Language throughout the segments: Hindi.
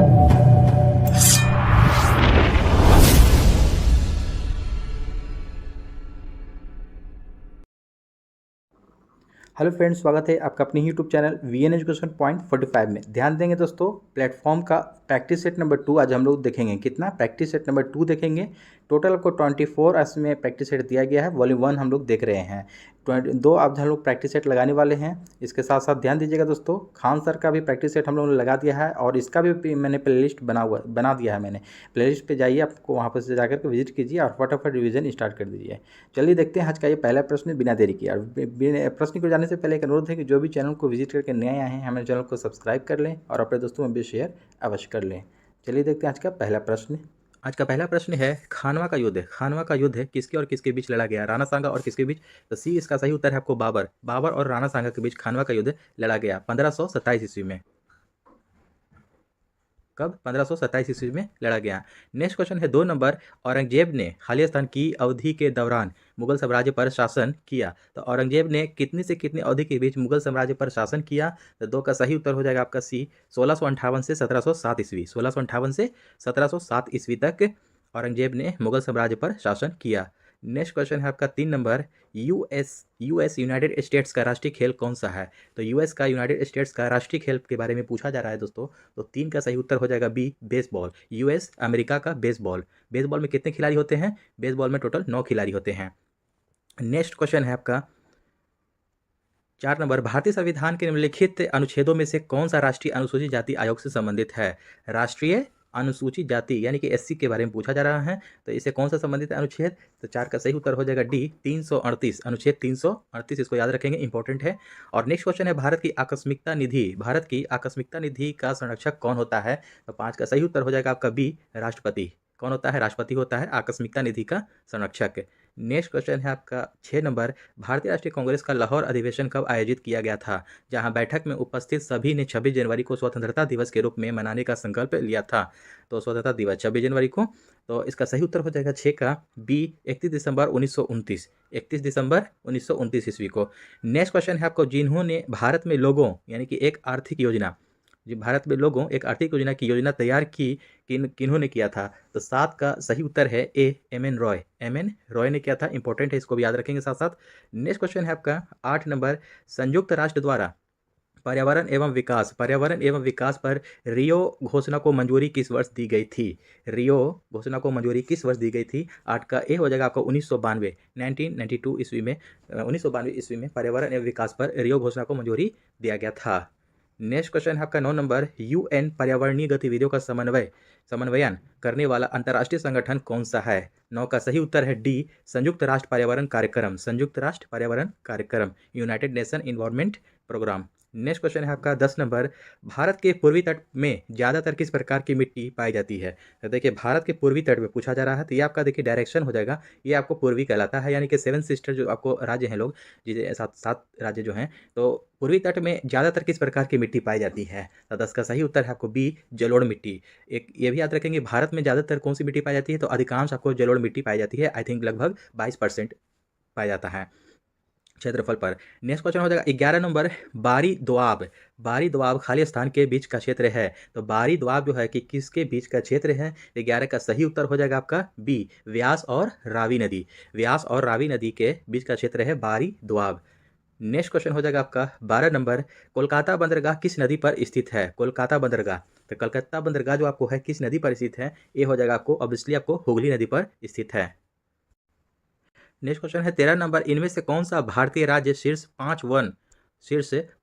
हेलो फ्रेंड्स, स्वागत है आपका अपने YouTube channel VN education point 45 में। ध्यान देंगे दोस्तों, प्लेटफॉर्म का प्रैक्टिस सेट नंबर 2 आज हम लोग देखेंगे। कितना प्रैक्टिस सेट नंबर 2 देखेंगे। टोटल आपको 24 इसमें प्रैक्टिस सेट दिया गया है। वॉल्यूम 1 हम लोग देख रहे हैं। 2 अब हम लोग प्रैक्टिस सेट लगाने वाले हैं। इसके साथ साथ ध्यान दीजिएगा दोस्तों, खान सर का भी प्रैक्टिस सेट हम लोगों ने लगा दिया है और इसका भी मैंने प्लेलिस्ट बना दिया है। मैंने प्लेलिस्ट पे जाइए, आपको वहाँ पर से जाकर के विजिट कीजिए और फटाफट रिवीजन स्टार्ट कर दीजिए। चलिए देखते हैं आज का ये पहला प्रश्न बिना देरी किए। और प्रश्न को जाने से पहले एक अनुरोध है कि जो भी चैनल को विजिट करके नए आए हैं, हमारे चैनल को सब्सक्राइब कर लें और अपने दोस्तों में भी शेयर अवश्य कर लें। चलिए देखते हैं आज का पहला प्रश्न। आज का पहला प्रश्न है, खानवा का युद्ध। खानवा का युद्ध किसके और किसके बीच लड़ा गया? राणा सांगा और किसके बीच? तो सी इसका सही उत्तर है आपको बाबर। बाबर और राणा सांगा के बीच खानवा का युद्ध लड़ा गया 1527 ईस्वी में। कब? 1527 ईस्वी में लड़ा गया। नेक्स्ट क्वेश्चन है 2 नंबर, औरंगजेब ने खालिस्तान की अवधि के दौरान मुगल साम्राज्य पर शासन किया। तो औरंगजेब ने कितनी से कितनी अवधि के बीच मुगल साम्राज्य पर शासन किया? तो 2 का सही उत्तर हो जाएगा आपका सी, 1658 से 1707 ईस्वी। 1658 से 1707 ईस्वी तक औरंगजेब ने मुगल साम्राज्य पर शासन किया। नेक्स्ट क्वेश्चन है आपका 3 नंबर, यूएस यूनाइटेड स्टेट्स का राष्ट्रीय खेल कौन सा है? तो यूएस का यूनाइटेड स्टेट्स का राष्ट्रीय खेल के बारे में पूछा जा रहा है दोस्तों। तो 3 का सही उत्तर हो जाएगा बी, बेसबॉल। यूएस अमेरिका का बेसबॉल। बेसबॉल में कितने खिलाड़ी होते हैं? बेसबॉल में टोटल 9 खिलाड़ी होते हैं। नेक्स्ट क्वेश्चन है आपका 4 नंबर, भारतीय संविधान के निम्नलिखित अनुच्छेदों में से कौन सा राष्ट्रीय अनुसूचित जाति आयोग से संबंधित है? राष्ट्रीय अनुसूचित जाति यानी कि एससी के बारे में पूछा जा रहा है। तो इसे कौन सा संबंधित है अनुच्छेद? तो 4 का सही उत्तर हो जाएगा डी, 338। अनुच्छेद 338, इसको याद रखेंगे, इंपॉर्टेंट है। और नेक्स्ट क्वेश्चन है, भारत की आकस्मिकता निधि। भारत की आकस्मिकता निधि का संरक्षक कौन होता है? तो 5 का सही उत्तर हो जाएगा आपका बी, राष्ट्रपति। कौन होता है? राष्ट्रपति होता है आकस्मिकता निधि का संरक्षक। नेक्स्ट क्वेश्चन है आपका 6 नंबर, भारतीय राष्ट्रीय कांग्रेस का लाहौर अधिवेशन कब आयोजित किया गया था? जहां बैठक में उपस्थित सभी ने 26 जनवरी को स्वतंत्रता दिवस के रूप में मनाने का संकल्प लिया था। तो स्वतंत्रता दिवस 26 जनवरी को। तो इसका सही उत्तर हो जाएगा 6 का बी, 31 दिसंबर 1929। 31 दिसंबर 1929 ईस्वी को। नेक्स्ट क्वेश्चन है आपको, जिन्होंने भारत में लोगों यानी कि एक आर्थिक योजना, जो भारत में लोगों एक आर्थिक योजना की योजना तैयार की, किन्होंने किया था? तो 7 का सही उत्तर है A, M N Roy. M N Roy ने किया था, इंपॉर्टेंट है, इसको भी याद रखेंगे साथ साथ। नेक्स्ट क्वेश्चन है आपका 8 नंबर, संयुक्त राष्ट्र द्वारा पर्यावरण एवं विकास पर रियो घोषणा को मंजूरी किस वर्ष दी गई थी? रियो घोषणा को मंजूरी किस वर्ष दी गई थी? 8 का ए हो जाएगा आपका 1992, 1992 ईस्वी में। 1992 ईस्वी में पर्यावरण एवं विकास पर रियो घोषणा को मंजूरी दिया गया था। नेक्स्ट क्वेश्चन है आपका 9 नंबर, यूएन पर्यावरणीय गतिविधियों का समन्वयन करने वाला अंतर्राष्ट्रीय संगठन कौन सा है? 9 का सही उत्तर है डी, संयुक्त राष्ट्र पर्यावरण कार्यक्रम। संयुक्त राष्ट्र पर्यावरण कार्यक्रम, United Nation environment programme. Next question है आपका 10 नंबर, भारत के पूर्वी तट में ज़्यादातर किस प्रकार की मिट्टी पाई जाती है? तो देखिए, भारत के पूर्वी तट में पूछा जा रहा है, तो ये आपका देखिए डायरेक्शन हो जाएगा, ये आपको पूर्वी कहलाता है, यानी कि 7 सिस्टर जो आपको राज्य हैं लोग, जिसे 7 राज्य जो हैं, तो पूर्वी तट में ज़्यादातर किस प्रकार की मिट्टी पाई जाती है? तो 10 का सही उत्तर है आपको बी, जलोढ़ मिट्टी। एक ये भी याद रखेंगे, भारत में ज़्यादातर कौन सी मिट्टी पाई जाती है? तो अधिकांश आपको जलोढ़ मिट्टी पाई जाती है। आई थिंक लगभग 22% पाया जाता है क्षेत्रफल पर। नेक्स्ट क्वेश्चन हो जाएगा 11 नंबर, बारी दोआब। बारी दोआब खालिस्तान के बीच का क्षेत्र है। तो बारी दोआब जो है कि किसके बीच का क्षेत्र है? 11 का सही उत्तर हो जाएगा आपका बी, व्यास और रावी नदी। व्यास और रावी नदी के बीच का क्षेत्र है बारी दोआब। नेक्स्ट क्वेश्चन हो जाएगा आपका 12 नंबर, कोलकाता बंदरगाह किस नदी पर स्थित है? कोलकाता बंदरगाह, तो कलकत्ता बंदरगाह जो आपको है किस नदी पर स्थित है? ये हो जाएगा आपको ऑब्वियसली आपको हुगली नदी पर स्थित है। नेक्स्ट क्वेश्चन है 13 नंबर, इनमें से कौन सा भारतीय राज्य शीर्ष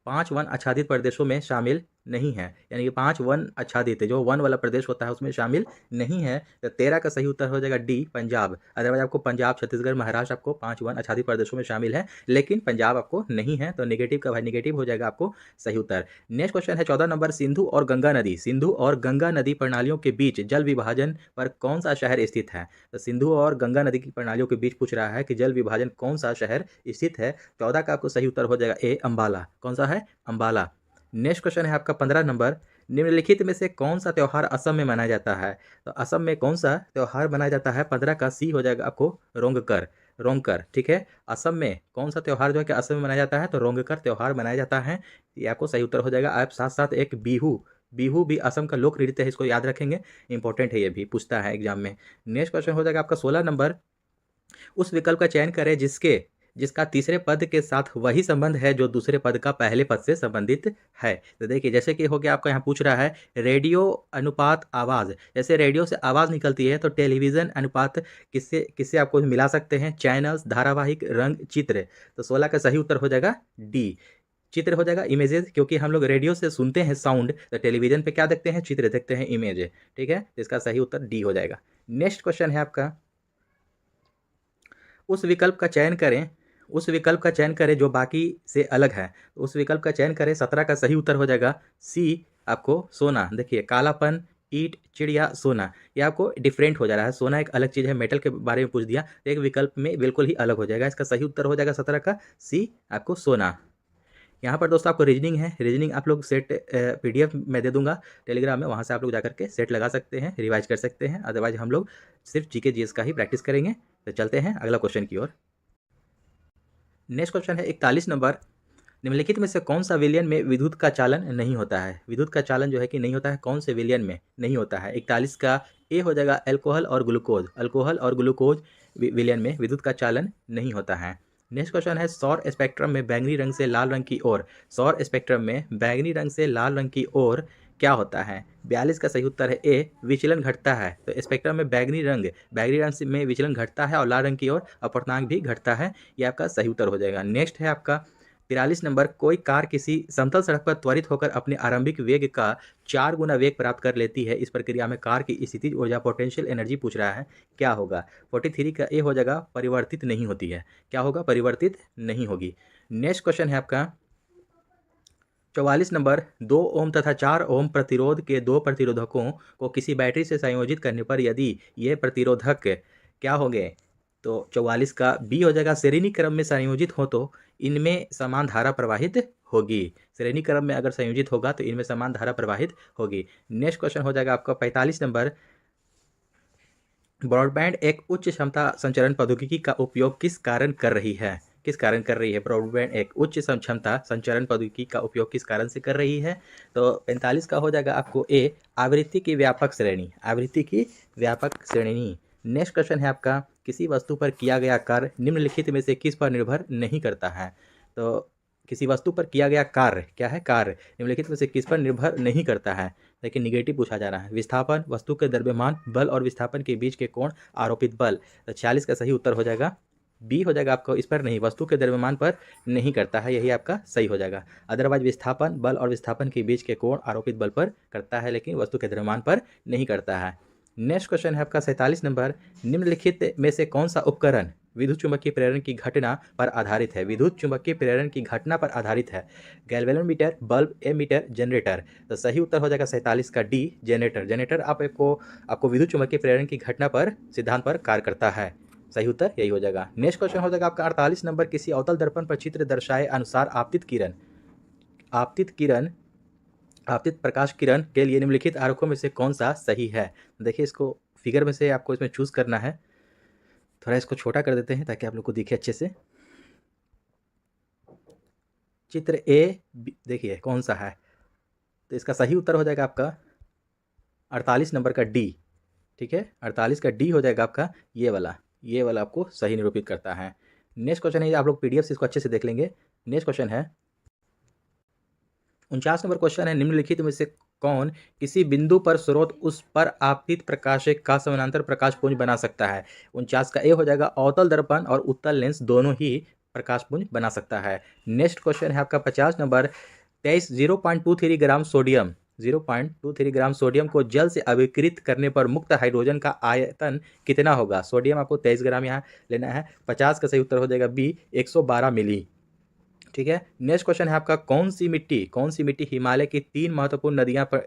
5 वन आच्छादित प्रदेशों में शामिल नहीं है? यानी कि 5 वन आच्छादित, जो वन वाला प्रदेश होता है उसमें शामिल नहीं है। तो 13 का सही उत्तर हो जाएगा डी, पंजाब। अदरवाइज आपको पंजाब, छत्तीसगढ़, महाराष्ट्र आपको 5 वन आच्छादित प्रदेशों में शामिल है, लेकिन पंजाब आपको नहीं है। तो नेगेटिव का भाई नेगेटिव हो जाएगा आपको सही उत्तर। नेक्स्ट क्वेश्चन है 14 नंबर, सिंधु और गंगा नदी प्रणालियों के बीच जल विभाजन पर कौन सा शहर स्थित है? तो सिंधु और गंगा नदी की प्रणालियों के बीच पूछ रहा है कि जल विभाजन कौन सा शहर स्थित है। 14 का आपको सही उत्तर हो जाएगा ए, अंबाला। कौन सा है? अंबाला। नेक्स्ट क्वेश्चन है आपका 15 नंबर, निम्नलिखित में से कौन सा त्यौहार असम में मनाया जाता है? तो असम में कौन सा त्यौहार मनाया जाता है? 15 का सी हो जाएगा आपको रोंगकर। ठीक है, असम में कौन सा त्यौहार जो है कि असम में मनाया जाता है? तो रोंगकर त्यौहार मनाया जाता है। ये आपको सही उत्तर हो जाएगा। आप साथ साथ एक बिहू बिहू भी असम का लोक नृत्य है, इसको याद रखेंगे, इंपॉर्टेंट है, ये भी पूछता है एग्जाम में। नेक्स्ट क्वेश्चन हो जाएगा आपका 16 नंबर। उस विकल्प का चयन करें जिसका तीसरे पद के साथ वही संबंध है जो दूसरे पद का पहले पद से संबंधित है। तो देखिए, जैसे कि हो गया आपका, यहाँ पूछ रहा है रेडियो अनुपात आवाज़। जैसे रेडियो से आवाज़ निकलती है तो टेलीविज़न अनुपात किससे किससे आपको मिला सकते हैं? चैनल्स, धारावाहिक, रंग, चित्र। तो 16 का सही उत्तर हो जाएगा डी, चित्र हो जाएगा, इमेजेस, क्योंकि हम लोग रेडियो से सुनते हैं साउंड, तो टेलीविजन पे क्या देखते हैं? चित्र देखते हैं, इमेज। ठीक है, तो इसका सही उत्तर डी हो जाएगा। नेक्स्ट क्वेश्चन है आपका, उस विकल्प का चयन करें उस विकल्प का चयन करें जो बाकी से अलग है। उस विकल्प का चयन करें, 17 का सही उत्तर हो जाएगा सी, आपको सोना। देखिए, कालापन, ईंट, चिड़िया, सोना, ये आपको डिफरेंट हो जा रहा है। सोना एक अलग चीज़ है, मेटल के बारे में पूछ दिया, तो एक विकल्प में बिल्कुल ही अलग हो जाएगा। इसका सही उत्तर हो जाएगा 17 का सी, आपको सोना। यहाँ पर दोस्तों आपको रीजनिंग है, रीजनिंग आप लोग सेट पीडीएफ में दे दूंगा टेलीग्राम में, वहाँ से आप लोग जाकर के सेट लगा सकते हैं, रिवाइज कर सकते हैं। अदरवाइज हम लोग सिर्फ जीके जीएस का ही प्रैक्टिस करेंगे। तो चलते हैं अगला क्वेश्चन की ओर। नेक्स्ट क्वेश्चन है 41 नंबर। निम्नलिखित में से कौन सा विलयन में विद्युत का चालन नहीं होता है? विद्युत का चालन जो है कि नहीं होता है, कौन से विलयन में नहीं होता है? 41 का ए हो जाएगा अल्कोहल और ग्लूकोज। अल्कोहल और ग्लूकोज विलयन में विद्युत का चालन नहीं होता है। नेक्स्ट क्वेश्चन है, सौर स्पेक्ट्रम में बैंगनी रंग से लाल रंग की ओर, सौर स्पेक्ट्रम में बैंगनी रंग से लाल रंग की ओर क्या होता है? 42 का सही उत्तर है ए, विचलन घटता है। तो स्पेक्ट्रम में बैंगनी रंग में विचलन घटता है और लाल रंग की ओर अपर्णांक भी घटता है, ये आपका सही उत्तर हो जाएगा। नेक्स्ट है आपका 43 नंबर, कोई कार किसी समतल सड़क पर त्वरित होकर अपने आरंभिक वेग का 4 गुना वेग प्राप्त कर लेती है। इस प्रक्रिया में कार की स्थितिज ऊर्जा पोटेंशियल एनर्जी पूछ रहा है, क्या होगा? 43 का ए हो जाएगा, परिवर्तित नहीं होती है। क्या होगा? परिवर्तित नहीं होगी। नेक्स्ट क्वेश्चन है आपका 44 नंबर, 2 ओम तथा 4 ओम प्रतिरोध के दो प्रतिरोधकों को किसी बैटरी से संयोजित करने पर यदि ये प्रतिरोधक क्या होंगे? तो 44 का बी हो जाएगा, श्रेणी क्रम में संयोजित हो तो इनमें समान धारा प्रवाहित होगी। श्रेणी क्रम में अगर संयोजित होगा तो इनमें समान धारा प्रवाहित होगी। नेक्स्ट क्वेश्चन हो जाएगा आपका 45 नंबर, ब्रॉडबैंड एक उच्च क्षमता संचरण प्रौद्योगिकी का उपयोग किस कारण कर रही है? किस कारण कर रही है? ब्रॉडबैंड एक उच्च क्षमता संचरण प्रौद्योगिकी का उपयोग किस कारण से कर रही है? तो 45 का हो जाएगा आपको ए, आवृत्ति की व्यापक श्रेणी, आवृत्ति की व्यापक श्रेणी। नेक्स्ट क्वेश्चन है आपका, किसी वस्तु पर किया गया कार्य निम्नलिखित में से किस पर निर्भर नहीं करता है? तो किसी वस्तु पर किया गया कार्य, क्या है? कार्य निम्नलिखित में से किस पर निर्भर नहीं करता है? लेकिन निगेटिव पूछा जा रहा है। विस्थापन, वस्तु के द्रव्यमान, बल और विस्थापन के बीच के कोण, आरोपित बल। तो 46 का सही उत्तर हो जाएगा बी हो जाएगा आपको, इस पर नहीं, वस्तु के द्रव्यमान पर नहीं करता है, यही आपका सही हो जाएगा। अदरवाइज विस्थापन, बल और विस्थापन के बीच के कोण आरोपित बल पर करता है, लेकिन वस्तु के द्रव्यमान पर नहीं करता है। नेक्स्ट क्वेश्चन है आपका 47 नंबर, निम्नलिखित में से कौन सा उपकरण विद्युत चुंबकीय प्रेरण की घटना पर आधारित है? विद्युत चुंबकीय प्रेरण की घटना पर आधारित है। Galvanometer, bulb, ammeter, generator. तो सही उत्तर हो जाएगा 47 का डी, जनरेटर। जनरेटर आपको विद्युत चुंबकीय प्रेरण की घटना पर, सिद्धांत पर कार्य करता है। सही उत्तर यही हो जाएगा। नेक्स्ट क्वेश्चन हो जाएगा आपका 48 नंबर, किसी अवतल दर्पण पर चित्र दर्शाए अनुसार आपतित प्रकाश किरण के लिए निम्नलिखित आरेखों में से कौन सा सही है? देखिए, इसको फिगर में से आपको इसमें चूज करना है। थोड़ा इसको छोटा कर देते हैं ताकि आप लोग को दिखे अच्छे से। चित्र ए देखिए कौन सा है, तो इसका सही उत्तर हो जाएगा आपका 48 नंबर का डी। ठीक है, 48 का डी हो जाएगा आपका, ये वाला आपको सही निरूपित करता है। नेक्स्ट क्वेश्चन है, आप लोग पीडीएफ से इसको अच्छे से देख लेंगे। नेक्स्ट क्वेश्चन है 49 नंबर क्वेश्चन है, निम्नलिखित में से कौन किसी बिंदु पर स्रोत उस पर आपतित प्रकाश का समानांतर प्रकाश पुंज बना सकता है? 49 का ए हो जाएगा, अवतल दर्पण और उत्तल लेंस दोनों ही प्रकाश पुंज बना सकता है। नेक्स्ट क्वेश्चन है आपका 50 number, 0.23 gram sodium 0.23 gram sodium को जल से अभिकृत करने पर मुक्त हाइड्रोजन का आयतन कितना होगा? सोडियम आपको 23 ग्राम यहाँ लेना है। 50 का सही उत्तर हो जाएगा बी, 112 मिली। ठीक है, नेक्स्ट क्वेश्चन है आपका, कौन सी मिट्टी हिमालय की 3 महत्वपूर्ण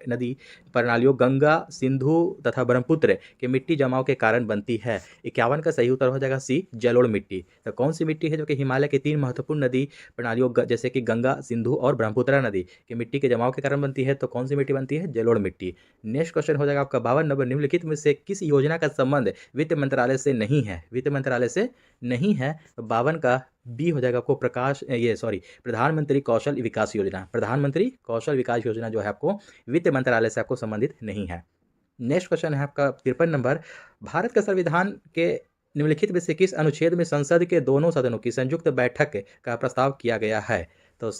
नदी प्रणालियों गंगा, सिंधु तथा ब्रह्मपुत्र के मिट्टी जमाव के कारण बनती है? 51 का सही उत्तर हो जाएगा सी, जलोढ़ मिट्टी। तो कौन सी मिट्टी है जो कि हिमालय की 3 महत्वपूर्ण नदी प्रणालियों जैसे कि गंगा, सिंधु और ब्रह्मपुत्र नदी की मिट्टी के जमाव के कारण बनती है? तो कौन सी मिट्टी बनती है? जलोढ़ मिट्टी। नेक्स्ट क्वेश्चन हो जाएगा आपका 52 नंबर, निम्नलिखित में से किस योजना का संबंध वित्त मंत्रालय से नहीं है? वित्त मंत्रालय से नहीं है। तो 52 का बी हो जाएगा आपको प्रधानमंत्री कौशल विकास योजना। प्रधानमंत्री कौशल विकास योजना जो है आपको वित्त मंत्रालय से आपको संबंधित नहीं है। नेक्स्ट क्वेश्चन है आपका 53 नंबर, भारत के संविधान के निम्नलिखित में से किस अनुच्छेद में संसद के दोनों सदनों की संयुक्त बैठक का प्रस्ताव किया गया है? तो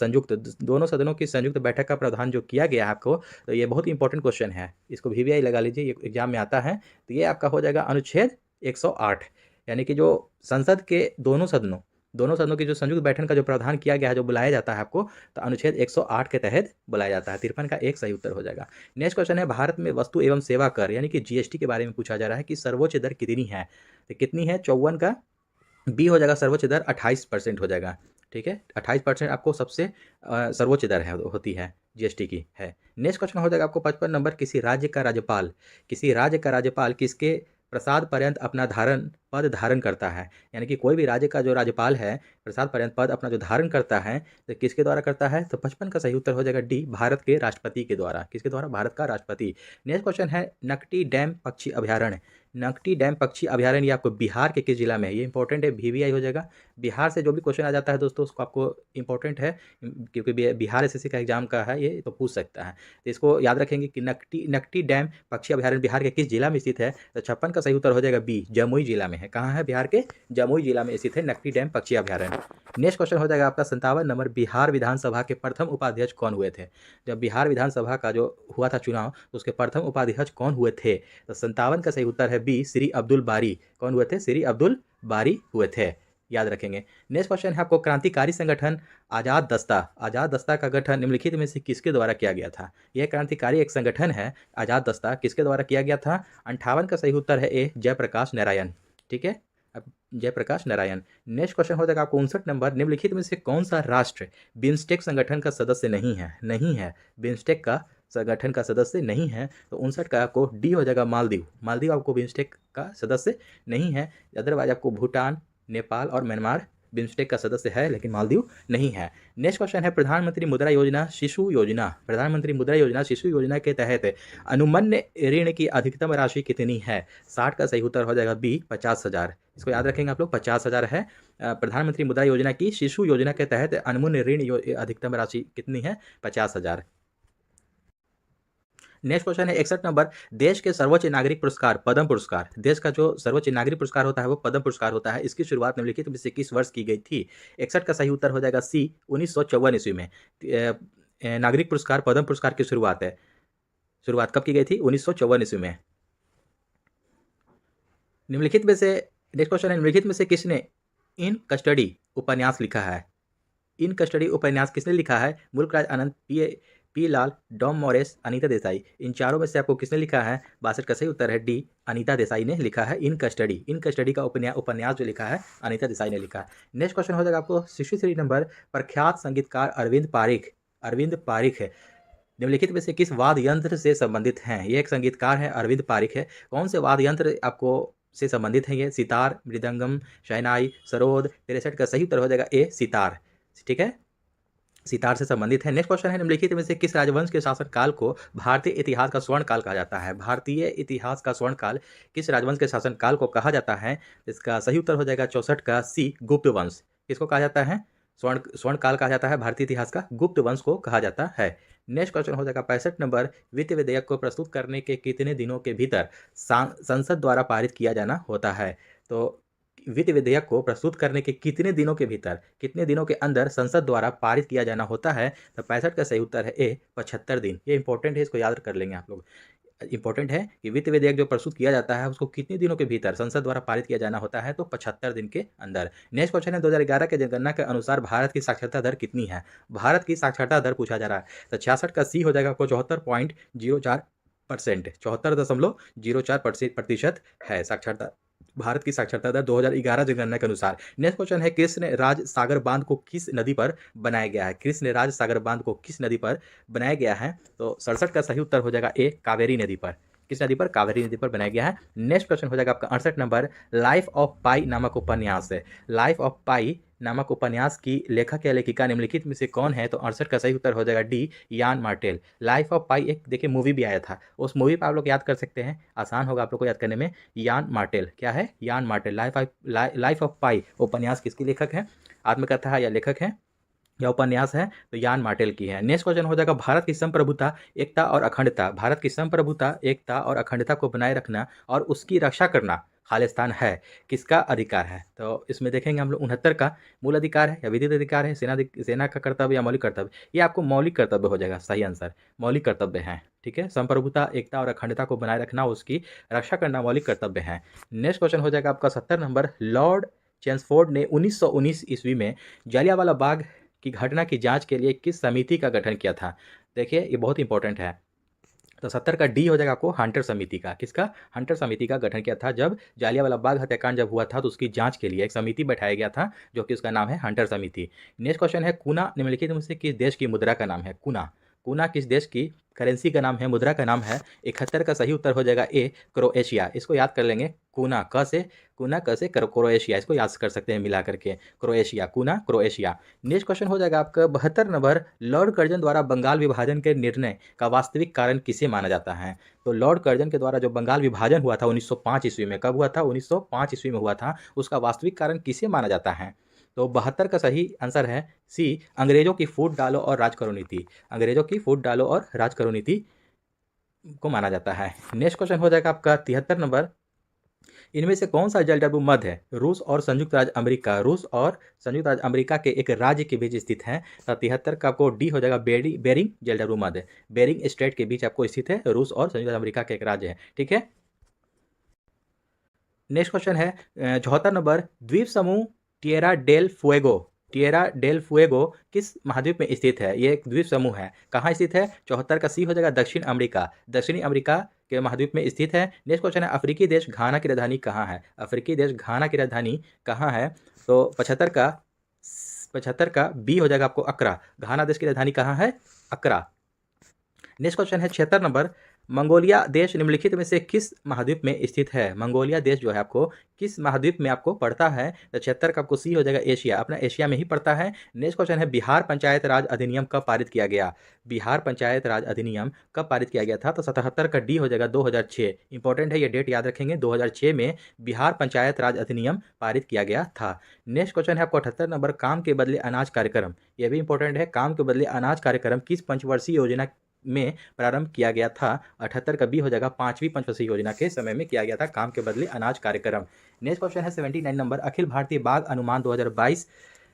दोनों सदनों की संयुक्त बैठक का प्रावधान जो किया गया है आपको, तो ये बहुत इंपॉर्टेंट क्वेश्चन है, इसको VVI लगा लीजिए, ये एग्जाम में आता है। तो ये आपका हो जाएगा अनुच्छेद 108, यानी कि जो संसद के दोनों सदनों की जो संयुक्त बैठक का जो प्रावधान किया गया है, जो बुलाया जाता है आपको, तो अनुच्छेद 108 के तहत बुलाया जाता है। 53 का एक सही उत्तर हो जाएगा। नेक्स्ट क्वेश्चन है, भारत में वस्तु एवं सेवा कर यानी कि GST के बारे में पूछा जा रहा है कि सर्वोच्च दर कितनी है? तो कितनी है? 54 का बी हो जाएगा, सर्वोच्च दर 28% हो जाएगा। ठीक है, 28% आपको सबसे सर्वोच्च दर होती है GST की है। नेक्स्ट क्वेश्चन हो जाएगा आपको 55 नंबर, किसी राज्य का राज्यपाल किसके प्रसाद पर्यंत अपना पद धारण करता है? यानी कि कोई भी राज्य का जो राज्यपाल है, प्रसाद पर्यंत पद अपना जो धारण करता है, तो किसके द्वारा करता है? तो 55 का सही उत्तर हो जाएगा डी, भारत के राष्ट्रपति के द्वारा। किसके द्वारा? भारत का राष्ट्रपति। नेक्स्ट क्वेश्चन है, नकटी डैम पक्षी अभ्यारण्य ये आपको बिहार के किस जिला में है? ये इंपॉर्टेंट है, VVI हो जाएगा। बिहार से जो भी क्वेश्चन आ जाता है दोस्तों, उसको आपको इंपॉर्टेंट है, क्योंकि बिहार SSC का एग्जाम का है, ये तो पूछ सकता है। तो इसको याद रखेंगे कि नकटी डैम पक्षी अभ्यारण्य बिहार के किस जिला में स्थित है? तो 56 का सही उत्तर हो जाएगा बी, जमुई जिला में है। कहाँ है? बिहार के जमुई जिला में स्थित है नकटी डैम पक्षी अभ्यारण्य। नेक्स्ट क्वेश्चन हो जाएगा आपका 57 नंबर, बिहार विधानसभा के प्रथम उपाध्यक्ष कौन हुए थे? जब बिहार विधानसभा का जो हुआ था चुनाव, तो उसके प्रथम उपाध्यक्ष कौन हुए थे? तो 57 का सही उत्तर है बी, श्री अब्दुल बारी। कौन हुए थे? श्री अब्दुल बारी हुए थे, याद रखेंगे। नेक्स्ट क्वेश्चन है आपको, क्रांतिकारी संगठन आजाद दस्ता का गठन निम्नलिखित में से किसके द्वारा किया गया था? यह क्रांतिकारी एक संगठन है, आजाद दस्ता, किसके द्वारा किया गया था? 58 का सही उत्तर है ए, जयप्रकाश नारायण। ठीक है, अब जयप्रकाश नारायण। नेक्स्ट क्वेश्चन हो जाएगा आपको 59 नंबर, निम्नलिखित में से कौन सा राष्ट्र बिम्स्टेक संगठन का सदस्य नहीं है? बिम्स्टेक का संगठन का सदस्य नहीं है, तो 59 का आपको डी हो जाएगा, मालदीव आपको बिम्स्टेक का सदस्य नहीं है। अदरवाइज आपको भूटान, नेपाल और म्यांमार बिम्स्टेक का सदस्य है, लेकिन मालदीव नहीं है। नेक्स्ट क्वेश्चन है, प्रधानमंत्री मुद्रा योजना शिशु योजना के तहत अनुमन्य ऋण की अधिकतम राशि कितनी है? 60 का सही उत्तर हो जाएगा बी, 50,000। इसको याद रखेंगे आप लोग, 50,000 है। प्रधानमंत्री मुद्रा योजना की शिशु योजना के तहत अनुमन्य ऋण अधिकतम राशि कितनी है? 50,000। नेक्स्ट क्वेश्चन है 61 नंबर, देश के सर्वोच्च नागरिक पुरस्कार पद्म पुरस्कार, देश का जो सर्वोच्च नागरिक पुरस्कार होता है वो पद्म पुरस्कार होता है, इसकी शुरुआत निम्नलिखित में से किस वर्ष की गई थी? 61 का सही उत्तर हो जाएगा सी, 1954 ईस्वी में नागरिक पुरस्कार पद्म पुरस्कार की शुरुआत कब की गई थी? 1954 ईस्वी में। निम्नलिखित में से नेक्स्ट क्वेश्चन है, निम्नलिखित में से किसने इन कस्टडी उपन्यास लिखा है? इन कस्टडी उपन्यास किसने लिखा है? मुल्कराज आनंद, पी लाल, डॉम मॉरिस, अनीता देसाई। इन चारों में से आपको किसने लिखा है? 62 का सही उत्तर है डी, अनीता देसाई ने लिखा है इन कस्टडी का उपन्यास जो लिखा है, अनीता देसाई ने लिखा है। नेक्स्ट क्वेश्चन हो जाएगा आपको 63 नंबर, प्रख्यात संगीतकार अरविंद पारिख है, निम्नलिखित में से किस वाद्य यंत्र से संबंधित हैं? ये एक संगीतकार है, अरविंद पारिख है। कौन से वाद्य यंत्र आपको से संबंधित है? ये सितार, मृदंगम, शहनाई, सरोद। 63 का सही उत्तर हो जाएगा ए, सितार। ठीक है, सितार से संबंधित है। नेक्स्ट क्वेश्चन है, निम्नलिखित में से किस राजवंश के शासनकाल को भारतीय इतिहास का स्वर्ण काल कहा जाता है? भारतीय इतिहास का स्वर्ण काल किस राजवंश के शासनकाल को कहा जाता है? इसका सही उत्तर हो जाएगा 64 का सी, गुप्त वंश। किसको कहा जाता है? स्वर्ण काल कहा जाता है भारतीय इतिहास का, गुप्त वंश को कहा जाता है। नेक्स्ट क्वेश्चन हो जाएगा 65 नंबर, वित्त विधेयक को प्रस्तुत करने के कितने दिनों के भीतर संसद द्वारा पारित किया जाना होता है? तो वित्त विधेयक को प्रस्तुत करने के कितने दिनों के अंदर संसद द्वारा पारित किया जाना होता है? तो 65 का सही उत्तर है ए, 75 दिन। ये इंपॉर्टेंट है, इसको याद कर लेंगे आप लोग। इंपॉर्टेंट है कि वित्त विधेयक जो प्रस्तुत किया जाता है उसको कितने दिनों के भीतर संसद द्वारा पारित किया जाना होता है? तो 75 दिन के अंदर। नेक्स्ट क्वेश्चन है, 2011 के जनगणना के अनुसार भारत की साक्षरता दर कितनी है? भारत की साक्षरता दर पूछा जा रहा है, तो 66 का सी हो जाएगा आपको, 74.04%, 74.04% है साक्षरता, भारत की साक्षरता दर 2011 जनगणना के अनुसार। नेक्स्ट क्वेश्चन है, कृष्ण राज सागर बांध को किस नदी पर बनाया गया है? कृष्ण राज सागर बांध को किस नदी पर बनाया गया है? तो 67 का सही उत्तर हो जाएगा ए, कावेरी नदी पर। किस नदी पर? कावेरी नदी पर बनाया गया है। नेक्स्ट क्वेश्चन हो जाएगा आपका 68 नंबर, लाइफ ऑफ पाई नामक उपन्यास नामक उपन्यास की लेखक या लेखिका निम्नलिखित में से कौन है? तो 68 का सही उत्तर हो जाएगा डी, यान मार्टेल। लाइफ ऑफ पाई एक देखिए मूवी भी आया था, उस मूवी पर आप लोग याद कर सकते हैं, आसान होगा आप लोग को याद करने में। यान मार्टेल क्या है? यान मार्टेल। लाइफ ऑफ पाई उपन्यास किसकी लेखक है? आत्मकथा या लेखक है या उपन्यास है? तो यान मार्टेल की है। नेक्स्ट क्वेश्चन हो जाएगा, भारत की संप्रभुता, एकता और अखंडता, भारत की संप्रभुता, एकता और अखंडता को बनाए रखना और उसकी रक्षा करना खालिस्तान है किसका अधिकार है? तो इसमें देखेंगे हम लोग 69 का मूल अधिकार है या विधिक अधिकार है, सेना का कर्तव्य या मौलिक कर्तव्य? ये आपको मौलिक कर्तव्य हो जाएगा, सही आंसर मौलिक कर्तव्य है। ठीक है, संप्रभुता, एकता और अखंडता को बनाए रखना, उसकी रक्षा करना मौलिक कर्तव्य है। नेक्स्ट क्वेश्चन हो जाएगा आपका 70 नंबर, लॉर्ड चेम्सफोर्ड ने 1919 ईस्वी में जलियांवाला बाग की घटना की जांच के लिए किस समिति का गठन किया था? देखिए ये बहुत इंपॉर्टेंट है, तो 70 का डी हो जाएगा आपको, हंटर समिति का। किसका? हंटर समिति का गठन किया था। जब जलियांवाला बाग हत्याकांड जब हुआ था तो उसकी जांच के लिए एक समिति बैठाया गया था, जो कि उसका नाम है हंटर समिति। नेक्स्ट क्वेश्चन है, कुना निम्नलिखित में से किस देश की मुद्रा का नाम है? कुना, कुना किस देश की करेंसी का नाम है, मुद्रा का नाम है? 71 का सही उत्तर हो जाएगा ए, क्रोएशिया। इसको याद कर लेंगे, कुना क से, कुना क से क्रोएशिया, इसको याद कर सकते हैं मिला करके, क्रोएशिया, कुना क्रोएशिया। नेक्स्ट क्वेश्चन हो जाएगा आपका 72 नंबर, लॉर्ड कर्जन द्वारा बंगाल विभाजन के निर्णय का वास्तविक कारण किसे माना जाता है? तो लॉर्ड कर्जन के द्वारा जो बंगाल विभाजन हुआ था 1905 ईस्वी में, कब हुआ था? 1905 ईस्वी में हुआ था। उसका वास्तविक कारण किसे माना जाता है? तो 72 का सही आंसर है सी, अंग्रेजों की फूट डालो और राज करो नीति, अंग्रेजों की फूट डालो और राज करो नीति को माना जाता है। नेक्स्ट क्वेश्चन हो जाएगा आपका 73 नंबर, इनमें से कौन सा जलडमरू मध्य है? रूस और संयुक्त राज्य अमेरिका, रूस और संयुक्त राज्य अमेरिका के एक राज्य के बीच स्थित है। 73 का आपको डी हो जाएगा, बेरिंग जलडमरू मध्य, बेरिंग स्ट्रेट के बीच आपको स्थित है, रूस और संयुक्त राज्य अमेरिका के एक राज्य है। ठीक है, नेक्स्ट क्वेश्चन है 74 नंबर, द्वीप समूह Tierra del Fuego, Tierra del Fuego किस महाद्वीप में स्थित है? ये एक द्वीप समूह है, कहाँ स्थित है? 74 का सी हो जाएगा, दक्षिण अमेरिका, दक्षिणी अमेरिका के महाद्वीप में स्थित है। नेक्स्ट क्वेश्चन है, अफ्रीकी देश घाना की राजधानी कहाँ है? अफ्रीकी देश घाना की राजधानी कहाँ है? तो 75 का बी हो जाएगा आपको, अक्रा, घाना देश की राजधानी कहाँ है? अक्रा। नेक्स्ट क्वेश्चन है 76 नंबर, मंगोलिया देश निम्नलिखित में से किस महाद्वीप में स्थित है? मंगोलिया देश जो है आपको किस महाद्वीप में आपको पड़ता है? तो 76 का आपको सी हो जाएगा, एशिया, अपना एशिया में ही पड़ता है। नेक्स्ट क्वेश्चन है, बिहार पंचायत राज अधिनियम कब पारित किया गया? बिहार पंचायत राज अधिनियम कब पारित किया गया था? तो 77 का डी हो जाएगा, 2006। इंपॉर्टेंट है, ये डेट याद रखेंगे, 2006 में बिहार पंचायत राज अधिनियम पारित किया गया था। नेक्स्ट क्वेश्चन है आपको 78 नंबर, काम के बदले अनाज कार्यक्रम, यह भी इंपॉर्टेंट है, काम के बदले अनाज कार्यक्रम किस पंचवर्षीय योजना में प्रारंभ किया गया था? 78 का बी हो जाएगा, 5वीं पंचवर्षीय योजना के समय में किया गया था काम के बदले अनाज कार्यक्रम। नेक्स्ट क्वेश्चन है 79 नंबर, अखिल भारतीय बाघ अनुमान 2022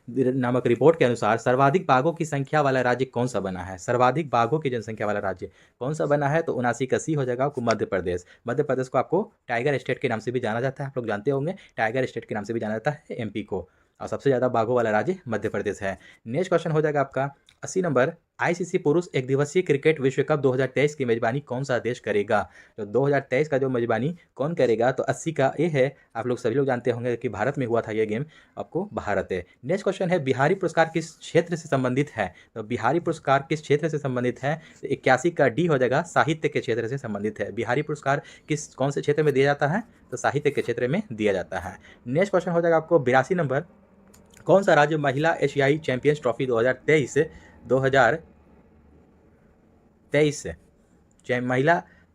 नामक रिपोर्ट के अनुसार सर्वाधिक बाघों की संख्या वाला राज्य कौन सा बना है? सर्वाधिक बाघों की जनसंख्या वाला राज्य कौन सा बना है? तो 79 का सी हो जाएगा आपको, मध्य प्रदेश। मध्य प्रदेश को आपको टाइगर स्टेट के नाम से भी जाना जाता है, आप लोग जानते होंगे, टाइगर स्टेट के नाम से भी जाना जाता है एमपी को, और सबसे ज़्यादा बाघों वाला राज्य मध्य प्रदेश है। नेक्स्ट क्वेश्चन हो जाएगा आपका 80 नंबर, आईसीसी पुरुष एक दिवसीय क्रिकेट विश्व कप 2023 की मेजबानी कौन सा देश करेगा? तो 2023 का जो मेजबानी कौन करेगा? तो 80 का ए है, आप लोग सभी लोग जानते होंगे कि भारत में हुआ था ये गेम, आपको भारत है। नेक्स्ट क्वेश्चन है, बिहारी पुरस्कार किस क्षेत्र से संबंधित है? तो बिहारी पुरस्कार किस क्षेत्र से संबंधित है? तो 81 का डी हो जाएगा, साहित्य के क्षेत्र से संबंधित है। बिहारी पुरस्कार कौन से क्षेत्र में दिया जाता है? तो साहित्य के क्षेत्र में दिया जाता है। नेक्स्ट क्वेश्चन हो जाएगा आपको 82 नंबर, कौन सा राज्य महिला एशियाई चैंपियंस ट्रॉफी 2023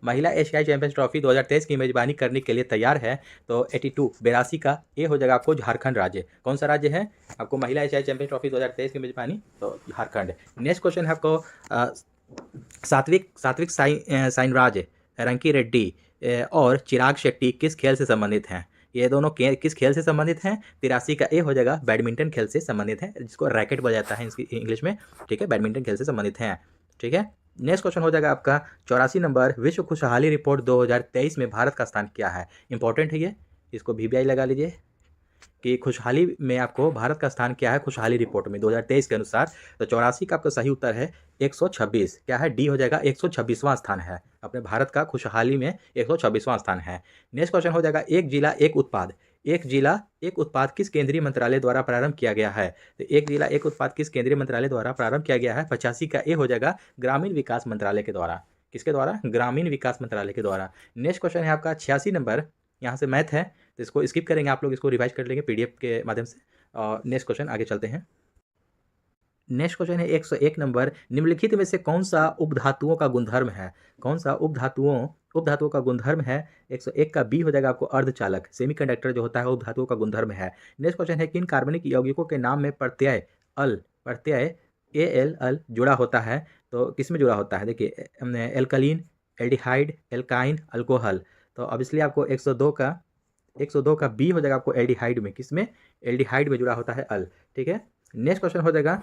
महिला एशियाई चैंपियंस ट्रॉफी 2023 की मेजबानी करने के लिए तैयार है? तो 82 का ए हो जाएगा आपको, झारखंड राज्य। कौन सा राज्य है आपको महिला एशियाई चैंपियंस ट्रॉफी 2023 की मेजबानी? तो झारखंड। नेक्स्ट क्वेश्चन है आपको सात्विक साइनराज, रंकी रेड्डी और चिराग शेट्टी किस खेल से संबंधित हैं? ये दोनों किस खेल से संबंधित हैं? 83 का ए हो जाएगा, बैडमिंटन खेल से संबंधित है, जिसको रैकेट बोला जाता है इसकी इंग्लिश में। ठीक है, बैडमिंटन खेल से संबंधित हैं। ठीक है, नेक्स्ट क्वेश्चन हो जाएगा आपका 84 नंबर, विश्व खुशहाली रिपोर्ट 2023 में भारत का स्थान क्या है? इंपॉर्टेंट है ये, इसको VBI लगा लीजिए कि खुशहाली में आपको भारत का स्थान क्या है खुशहाली रिपोर्ट में 2023 के अनुसार। तो 84 का आपका सही उत्तर है 126, क्या है? डी हो जाएगा, 126वां स्थान है अपने भारत का, खुशहाली में 126वां स्थान है। नेक्स्ट क्वेश्चन हो जाएगा, एक जिला एक उत्पाद, एक जिला एक उत्पाद किस केंद्रीय मंत्रालय द्वारा प्रारंभ किया गया है? तो एक जिला एक उत्पाद किस केंद्रीय मंत्रालय द्वारा प्रारंभ किया गया है? 85 का ए हो जाएगा, ग्रामीण विकास मंत्रालय के द्वारा। किसके द्वारा? ग्रामीण विकास मंत्रालय के द्वारा। नेक्स्ट क्वेश्चन है आपका 86 नंबर, यहाँ से मैथ है तो इसको स्किप करेंगे आप लोग, इसको रिवाइज कर लेंगे PDF के माध्यम से, और नेक्स्ट क्वेश्चन आगे चलते हैं। नेक्स्ट क्वेश्चन है 101 नंबर, निम्नलिखित में से कौन सा उपधातुओं का गुणधर्म है? कौन सा उपधातुओं का गुणधर्म है? 101 का बी हो जाएगा आपको अर्धचालक, सेमीकंडक्टर जो होता है उपधातुओं का गुणधर्म है। नेक्स्ट क्वेश्चन है, किन कार्बनिक यौगिकों के नाम में प्रत्यय एल अल जुड़ा होता है? तो किस में जुड़ा होता है? देखिए एल्कलीन, एल्डिहाइड, एल्काइन, अल्कोहल। तो अब इसलिए आपको 102 का बी हो जाएगा आपको एल्डिहाइड में, किस में? एल्डिहाइड में जुड़ा होता है अल। ठीक है, नेक्स्ट क्वेश्चन हो जाएगा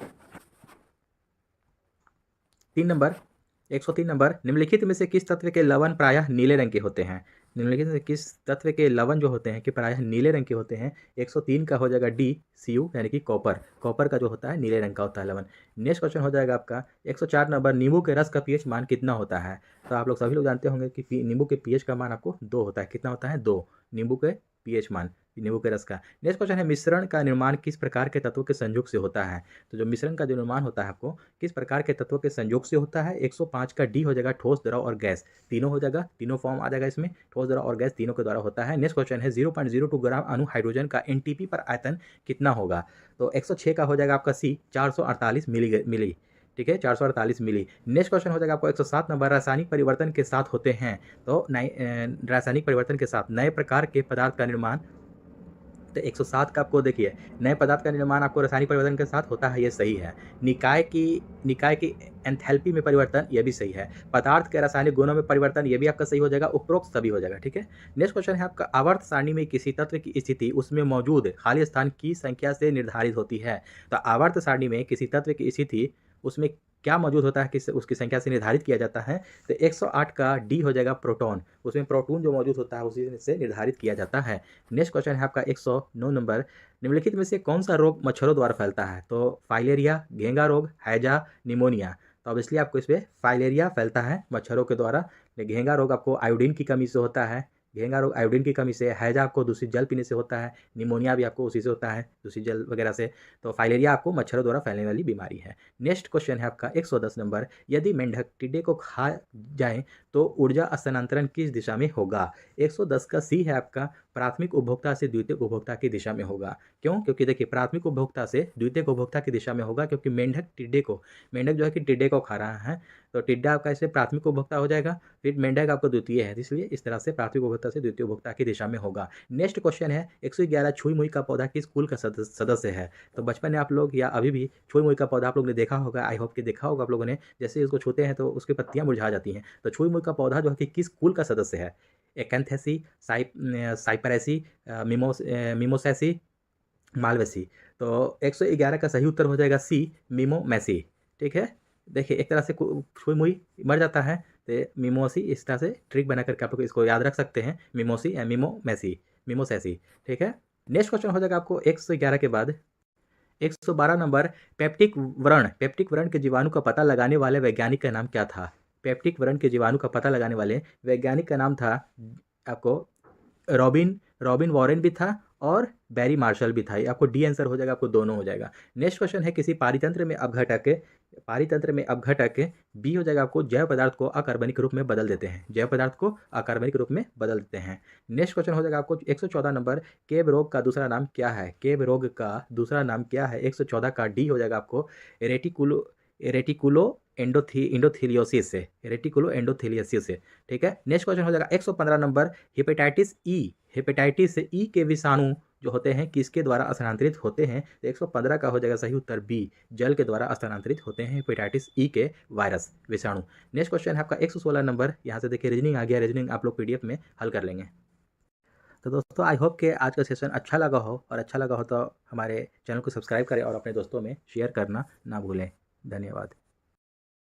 103 नंबर, निम्नलिखित में से किस तत्व के लवण प्रायः नीले रंग के होते हैं? निम्नलिखित में से किस तत्व के लवण जो होते हैं कि प्रायः नीले रंग के होते हैं? 103 का हो जाएगा डी, Cu यानी कि कॉपर का जो होता है नीले रंग का होता है लवण। नेक्स्ट क्वेश्चन हो जाएगा आपका 104 नंबर, नींबू के रस का पीएच मान कितना होता है? तो आप लोग सभी लोग जानते होंगे कि नींबू के पीएच का मान आपको 2 होता है। कितना होता है? 2 नींबू के पीएच मान नींबू के रस का। नेक्स्ट क्वेश्चन है, मिश्रण का निर्माण किस प्रकार के तत्वों के संयोग से होता है? तो जो मिश्रण का जो निर्माण होता है आपको किस प्रकार के तत्वों के संयोग से होता है? 105 का डी हो जाएगा ठोस, द्रव और गैस, तीनों हो जाएगा, तीनों फॉर्म आ जाएगा इसमें, ठोस, द्रव और गैस तीनों के द्वारा होता है। नेक्स्ट क्वेश्चन है, 0.02 ग्राम अणु हाइड्रोजन का एनटीपी पर आयतन कितना होगा? तो 106 का हो जाएगा आपका सी, 448 मिली। ठीक है, 448 मिली। नेक्स्ट क्वेश्चन हो जाएगा आपको 107 नंबर, रासायनिक परिवर्तन के साथ होते हैं। तो रासायनिक परिवर्तन के साथ नए प्रकार के पदार्थ का निर्माण। तो 107 का आपको देखिए, नए पदार्थ का निर्माण आपको रासायनिक परिवर्तन के साथ होता है, ये सही है। निकाय की एंथैल्पी में परिवर्तन, ये भी सही है। पदार्थ के रासायनिक गुणों में परिवर्तन, ये भी आपका सही हो जाएगा। उपरोक्त सभी हो जाएगा। ठीक है, नेक्स्ट क्वेश्चन है आपका, आवर्त सारणी में किसी तत्व की स्थिति उसमें मौजूद खाली स्थान की संख्या से निर्धारित होती है। तो आवर्त सारणी में किसी तत्व की स्थिति उसमें क्या मौजूद होता है, किस उसकी संख्या से निर्धारित किया जाता है? तो 108 का डी हो जाएगा प्रोटॉन, उसमें प्रोटॉन जो मौजूद होता है उसी से निर्धारित किया जाता है। नेक्स्ट क्वेश्चन है आपका 109 नंबर, निम्नलिखित में से कौन सा रोग मच्छरों द्वारा फैलता है? तो फाइलेरिया, घेंगा रोग, हैजा, निमोनिया। तो अब इसलिए आपको इसमें फाइलेरिया फैलता है मच्छरों के द्वारा। घेंगा रोग आपको आयोडीन की कमी से होता है, घेंगा रोग आयोडीन की कमी से, हैजा आपको दूषित जल पीने से होता है, निमोनिया भी आपको उसी से होता है, दूषित जल वगैरह से। तो फाइलेरिया आपको मच्छरों द्वारा फैलने वाली बीमारी है। नेक्स्ट क्वेश्चन है आपका 110 नंबर, यदि मेंढक टिड्डे को खा जाए तो ऊर्जा स्थानांतरण किस दिशा में होगा? 110 का सी है आपका, प्राथमिक उपभोक्ता से द्वितीयक उपभोक्ता की दिशा में होगा। क्यों? क्योंकि देखिए प्राथमिक उपभोक्ता से द्वितीयक उपभोक्ता की दिशा में होगा, क्योंकि मेंढक जो है कि टिड्डे को खा रहा है, तो टिड्डा आपका इससे प्राथमिक उपभोक्ता हो जाएगा, फिर मेंढक आपको द्वितीय है, इसलिए इस तरह से प्राथमिक उपभोक्ता से द्वितीय उपभोक्ता की दिशा में होगा। नेक्स्ट क्वेश्चन है 111, छुई मुई का पौधा किस कुल का सदस्य है? तो बचपन में आप लोग या अभी भी छुई मुई का पौधा आप लोग ने देखा होगा, आई होप कि देखा होगा आप लोगों ने, जैसे ही उसको छूते हैं तो उसकी पत्तियां मुरझा जाती हैं। तो छुई मुई का पौधा जो है कि किस कुल का सदस्य है? Acanthaceae, साइपरेसी, मिमोसेसी, Malvaceae. तो 111 का सही उत्तर हो जाएगा सी, मिमोमेसी। ठीक है, देखिए एक तरह से छुई मुई मर जाता है, तो मिमोसी, इस तरह से ट्रिक बना करके आप लोग इसको याद रख सकते हैं, मिमोसी या मिमोसेसी। ठीक है, नेक्स्ट क्वेश्चन हो जाएगा आपको 111 के बाद 112 नंबर, पेप्टिक व्रण के जीवाणु का पता लगाने वाले वैज्ञानिक का नाम क्या था? पेप्टिक व्रण के जीवाणु का पता लगाने वाले वैज्ञानिक का नाम था आपको रॉबिन वॉरेन भी था और बैरी मार्शल भी था। ये आपको डी आंसर हो जाएगा, आपको दोनों हो जाएगा। नेक्स्ट क्वेश्चन है, किसी पारितंत्र में अपघटक बी हो जाएगा, आपको जैव पदार्थ को अकार्बनिक रूप में बदल देते हैं, जैव पदार्थ को अकार्बनिक रूप में बदल देते हैं। नेक्स्ट क्वेश्चन हो जाएगा आपको 114 नंबर, केब रोग का दूसरा नाम क्या है? केब रोग का दूसरा नाम क्या है? 114 का डी हो जाएगा आपको रेटिकुलो एंडोथेलियोसिस से। ठीक है, नेक्स्ट क्वेश्चन हो जाएगा 115 नंबर, हेपेटाइटिस ई के विषाणु जो होते हैं किसके द्वारा स्थानांतरित होते हैं? तो 115 का हो जाएगा सही उत्तर बी, जल के द्वारा स्थानांतरित होते हैं हेपेटाइटिस ई के वायरस विषाणु। नेक्स्ट क्वेश्चन है आपका 116 नंबर, यहाँ से देखिए रीजनिंग आ गया, रीजनिंग आप लोग पीडीएफ में हल कर लेंगे। तो दोस्तों आई होप कि आज का सेशन अच्छा लगा हो, और अच्छा लगा हो तो हमारे चैनल को सब्सक्राइब करें और अपने दोस्तों में शेयर करना ना भूलें। धन्यवाद।